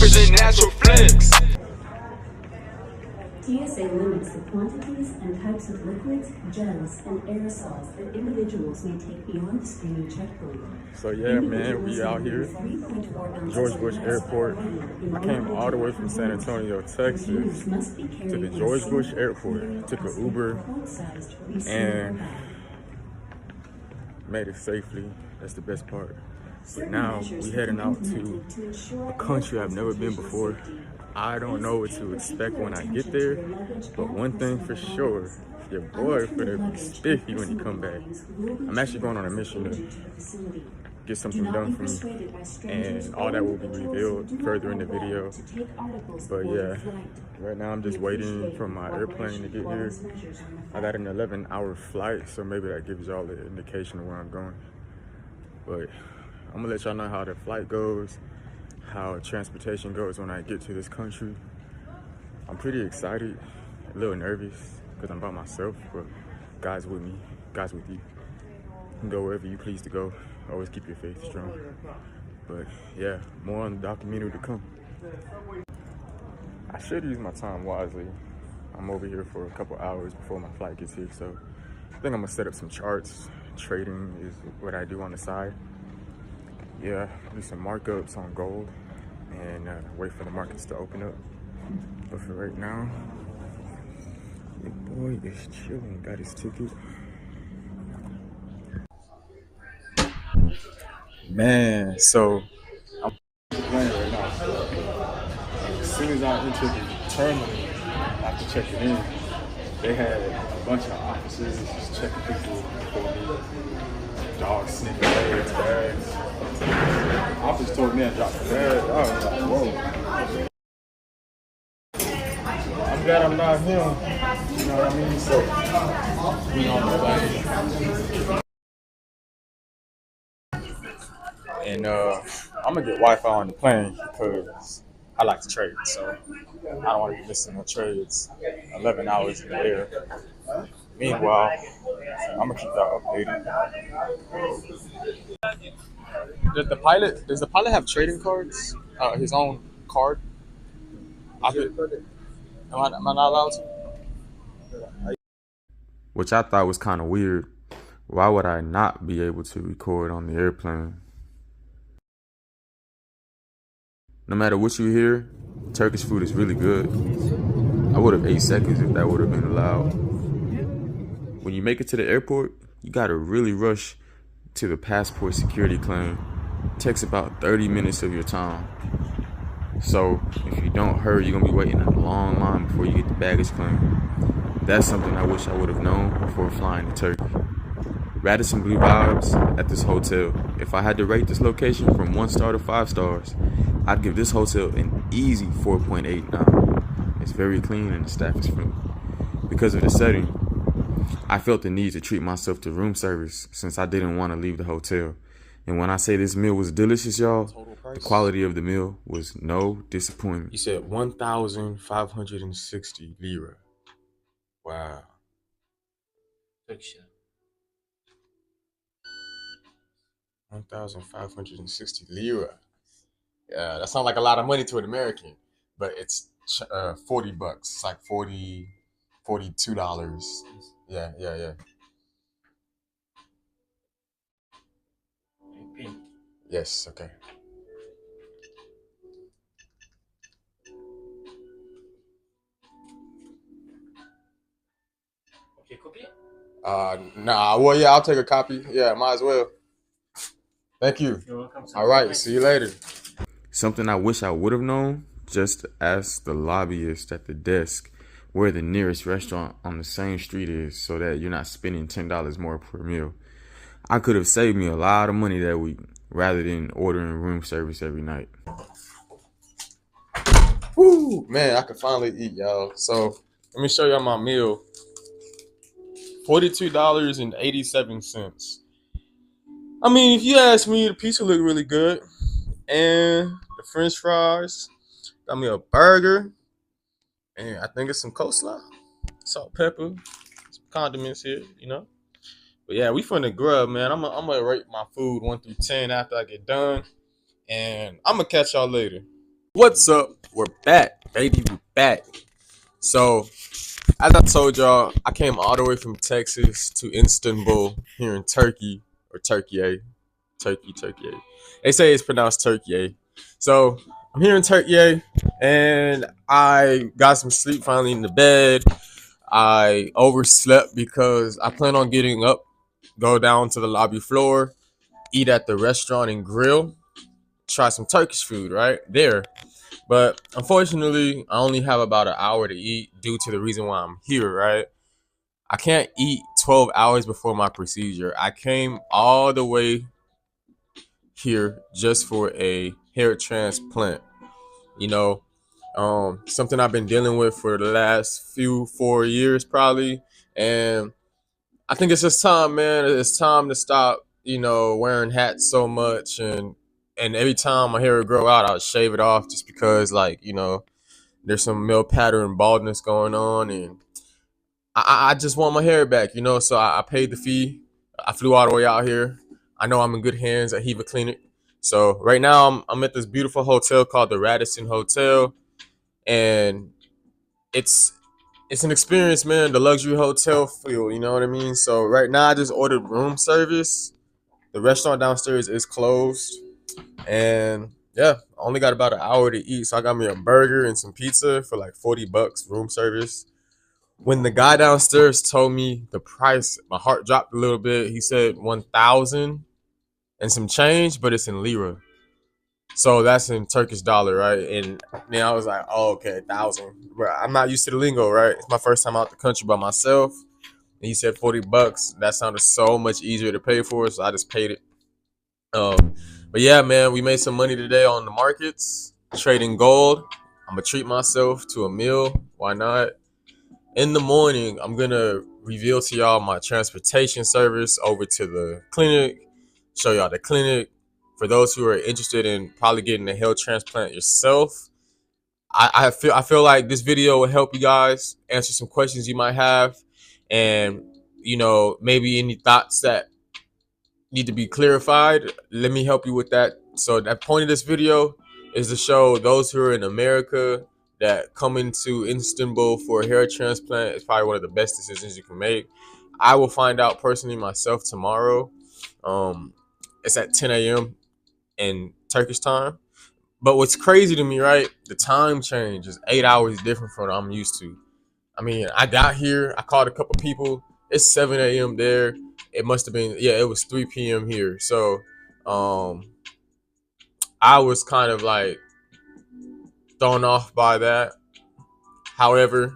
is a natural flex. TSA limits the quantities and types of liquids, gels, and aerosols that individuals may take beyond the screening checkpoint. So yeah, man, we out here, George Bush Airport. I came all the way from San Antonio, Texas, to the George Bush Airport. Took an Uber and made it safely. That's the best part. But now we heading out to a country I've never been before. I don't know what to expect when I get there, but one thing for sure, your boy finna be spiffy when he come back. I'm actually going on a mission to get something done for me, and all that will be revealed further in the video. But yeah, right now I'm just waiting for my airplane to get here. I got an 11-hour flight, so maybe that gives y'all an indication of where I'm going. But I'm gonna let y'all know how the flight goes, how transportation goes when I get to this country. I'm pretty excited, a little nervous because I'm by myself, but God's with me, God's with you. You can go wherever you please to go. Always keep your faith strong. But yeah, more on the documentary to come. I should use my time wisely. I'm over here for a couple hours before my flight gets here, so I think I'm gonna set up some charts. Trading is what I do on the side. Yeah, do some markups on gold and wait for the markets to open up. But for right now, your boy is chilling, got his ticket. Man, so I'm playing right now. As soon as I entered the terminal after checking in, they had a bunch of officers just checking people for me. Dogs sniffing bags. Officer told me I dropped the bag. I was like, whoa. I'm glad I'm not him. You know what I mean? So we on the plane. And I'm gonna get Wi-Fi on the plane because I like to trade. So I don't want to be missing no trades. 11 hours in the air. Meanwhile, I'm gonna keep that updated. Does the pilot have trading cards? His own card? Am I not allowed to? Which I thought was kind of weird. Why would I not be able to record on the airplane? No matter what you hear, Turkish food is really good. I would have 8 seconds if that would have been allowed. When you make it to the airport, you gotta really rush to the passport security claim. It takes about 30 minutes of your time. So if you don't hurry, you're gonna be waiting in a long line before you get the baggage claim. That's something I wish I would have known before flying to Turkey. Radisson Blue vibes at this hotel. If I had to rate this location from 1 star to 5 stars, I'd give this hotel an easy 4.89. It's very clean and the staff is friendly. Because of the setting, I felt the need to treat myself to room service since I didn't want to leave the hotel. And when I say this meal was delicious, y'all, the quality of the meal was no disappointment. You said 1,560 lira. Wow. 1,560 lira. Yeah, that sounds like a lot of money to an American, but it's $40. It's like $42. Yeah. Yes, okay. Okay, copy? Nah, well, yeah, I'll take a copy. Yeah, might as well. Thank you. You're welcome. All right, see you later. Something I wish I would have known, just ask the lobbyist at the desk where the nearest restaurant on the same street is so that you're not spending $10 more per meal. I could have saved me a lot of money that week rather than ordering room service every night. Woo, man, I can finally eat, y'all. So let me show y'all my meal. $42.87. I mean, if you ask me, the pizza looked really good. And the French fries. Got me a burger. And I think it's some coleslaw. Salt, pepper. Some condiments here, you know. But yeah, we finna grub, man. I'm gonna rate my food 1 through 10 after I get done. And I'm gonna catch y'all later. What's up? We're back, baby. We're back. So, as I told y'all, I came all the way from Texas to Istanbul here in Turkey, or Turkiye. Turkiye. They say it's pronounced Turkiye. So, I'm here in Turkiye, and I got some sleep finally in the bed. I overslept because I plan on getting up, go down to the lobby floor, eat at the restaurant and grill, try some Turkish food right there. But unfortunately, I only have about an hour to eat due to the reason why I'm here, right? I can't eat 12 hours before my procedure. I came all the way here just for a hair transplant. You know, something I've been dealing with for the last 4 years probably. And I think it's just time, man. It's time to stop, wearing hats so much and every time my hair would grow out, I'll shave it off just because like, there's some male pattern baldness going on, and I just want my hair back, So I paid the fee. I flew all the way out here. I know I'm in good hands at Heva Clinic. So right now I'm at this beautiful hotel called the Radisson Hotel, and it's it's an experience, man. The luxury hotel feel, you know what I mean? So right now I just ordered room service. The restaurant downstairs is closed, and yeah, I only got about an hour to eat. So I got me a burger and some pizza for like $40 room service. When the guy downstairs told me the price, my heart dropped a little bit. He said 1,000 and some change, but it's in lira. So that's in Turkish dollar, right? And then I was like, oh, okay, 1,000. But I'm not used to the lingo, right? It's my first time out the country by myself. And he said $40. That sounded so much easier to pay for, so I just paid it. But yeah, man, we made some money today on the markets, trading gold. I'm gonna treat myself to a meal. Why not? In the morning, I'm gonna reveal to y'all my transportation service over to the clinic, show y'all the clinic. For those who are interested in probably getting a hair transplant yourself, I feel like this video will help you guys answer some questions you might have, and maybe any thoughts that need to be clarified. Let me help you with that. So the point of this video is to show those who are in America that coming to Istanbul for a hair transplant is probably one of the best decisions you can make. I will find out personally myself tomorrow. It's at 10 a.m. in Turkish time. But what's crazy to me, right? The time change is 8 hours different from what I'm used to. I mean, I got here, I called a couple people. It's 7 a.m. there. It must have been, yeah, it was 3 p.m. here. So um I was kind of like thrown off by that. However,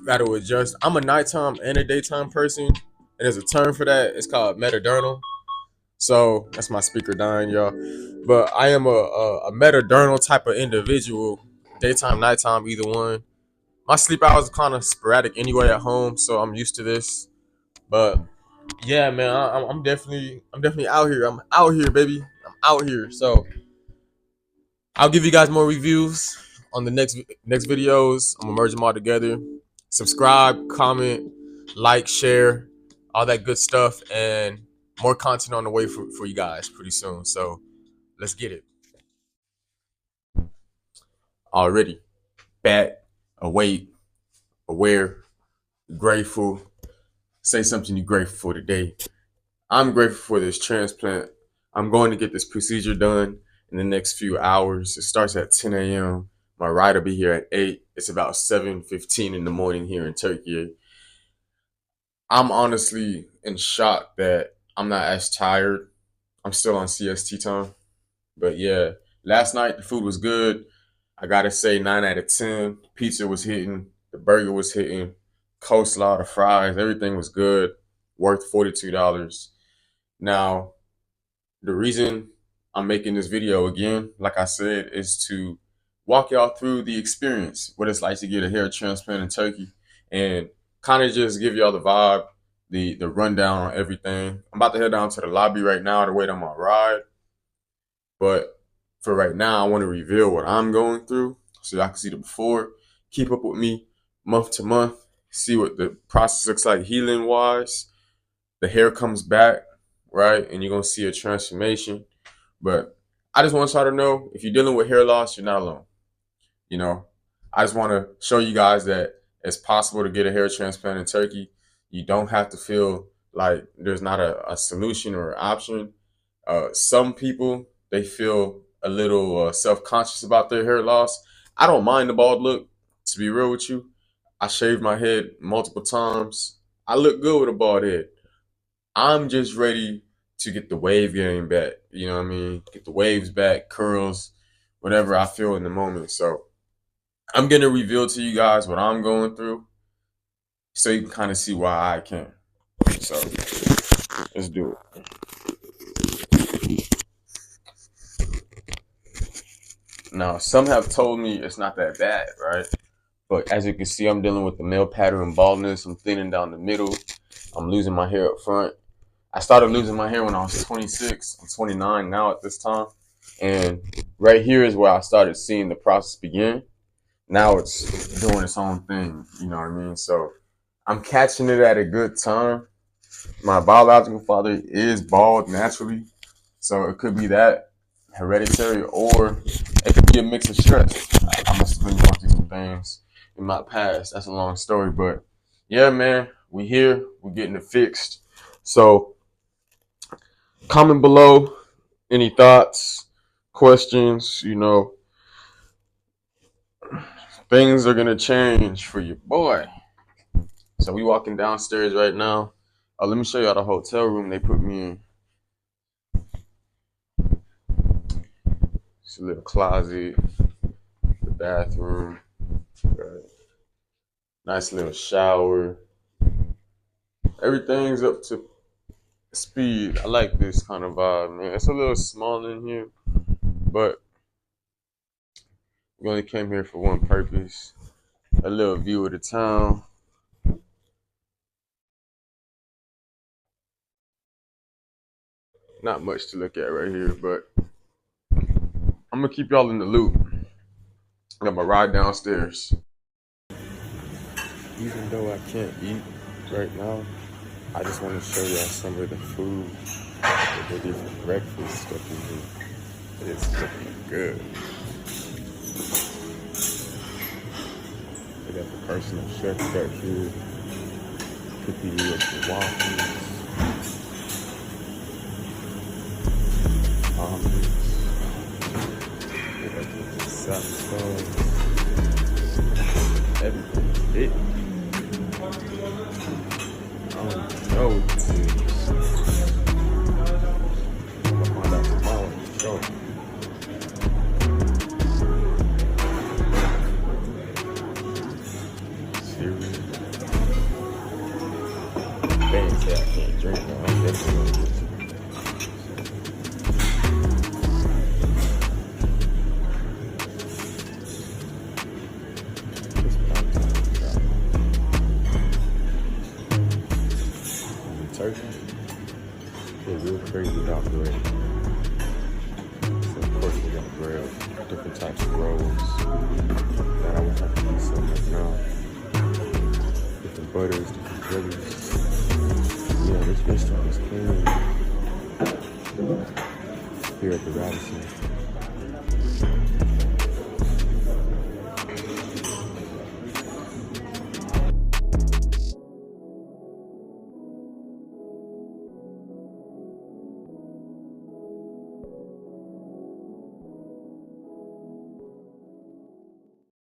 got to adjust. I'm a nighttime and a daytime person, and there's a term for that. It's called metadiurnal. So that's my speaker dying, y'all. But I am a metadiurnal type of individual. Daytime, nighttime, either one. My sleep hours are kind of sporadic anyway at home, so I'm used to this. But yeah, man, I'm definitely out here. I'm out here, baby. I'm out here. So I'll give you guys more reviews on the next videos. I'm gonna merge them all together. Subscribe, comment, like, share, all that good stuff, and more content on the way for you guys pretty soon. So let's get it. Already back, awake, aware, grateful. Say something you're grateful for today. I'm grateful for this transplant. I'm going to get this procedure done in the next few hours. It starts at 10 a.m. My ride will be here at 8. It's about 7:15 in the morning here in Turkey. I'm honestly in shock that I'm not as tired. I'm still on CST time. But yeah, last night the food was good. I gotta say 9 out of 10. Pizza was hitting. The burger was hitting. Coleslaw, the fries, everything was good. Worth $42. Now, the reason I'm making this video again, like I said, is to walk y'all through the experience, what it's like to get a hair transplant in Turkey, and kind of just give y'all the vibe, the rundown on everything. I'm about to head down to the lobby right now to wait on my ride. But for right now, I want to reveal what I'm going through so y'all can see the before. Keep up with me month to month. See what the process looks like healing wise. The hair comes back, right? And you're going to see a transformation. But I just want y'all to know, if you're dealing with hair loss, you're not alone. You know, I just want to show you guys that it's possible to get a hair transplant in Turkey. You don't have to feel like there's not a solution or an option. Some people, they feel a little self-conscious about their hair loss. I don't mind the bald look, to be real with you. I shaved my head multiple times. I look good with a bald head. I'm just ready to get the wave game back. You know what I mean? Get the waves back, curls, whatever I feel in the moment. So I'm going to reveal to you guys what I'm going through so you can kind of see why I can. So let's do it. Now, some have told me it's not that bad, right? But as you can see, I'm dealing with the male pattern baldness. I'm thinning down the middle. I'm losing my hair up front. I started losing my hair when I was 26. I'm 29 now at this time. And right here is where I started seeing the process begin. Now it's doing its own thing, you know what I mean? So I'm catching it at a good time. My biological father is bald naturally. So it could be that, hereditary, or it could be a mix of stress. I must have been going through some things in my past. That's a long story, but yeah, man, we here. We're getting it fixed. So comment below any thoughts, questions. You know, things are gonna change for your boy. So we walking downstairs right now. Let me show y'all the hotel room they put me in. It's a little closet, the bathroom, right. Nice little shower. Everything's up to speed. I like this kind of vibe, man. It's a little small in here, but we only came here for one purpose. A little view of the town. Not much to look at right here, but I'm gonna keep y'all in the loop. I'm gonna ride downstairs. Even though I can't eat right now, I just want to show y'all some of the food that they did for breakfast stuff in here. It's looking good. They got the personal chef back here. Cooking me up the waffles. Omelets. They got the sauce. Everything. It. I don't know what this is. I'll find out tomorrow. Show. Cereal. They didn't say I can't drink though. I'm definitely gonna get some. Turkey. They're real crazy about bread. So of course we got bread, different types of rolls that I would have to eat some right now. Different butters, different jellies. Yeah, this restaurant is clean. Here at the Radisson.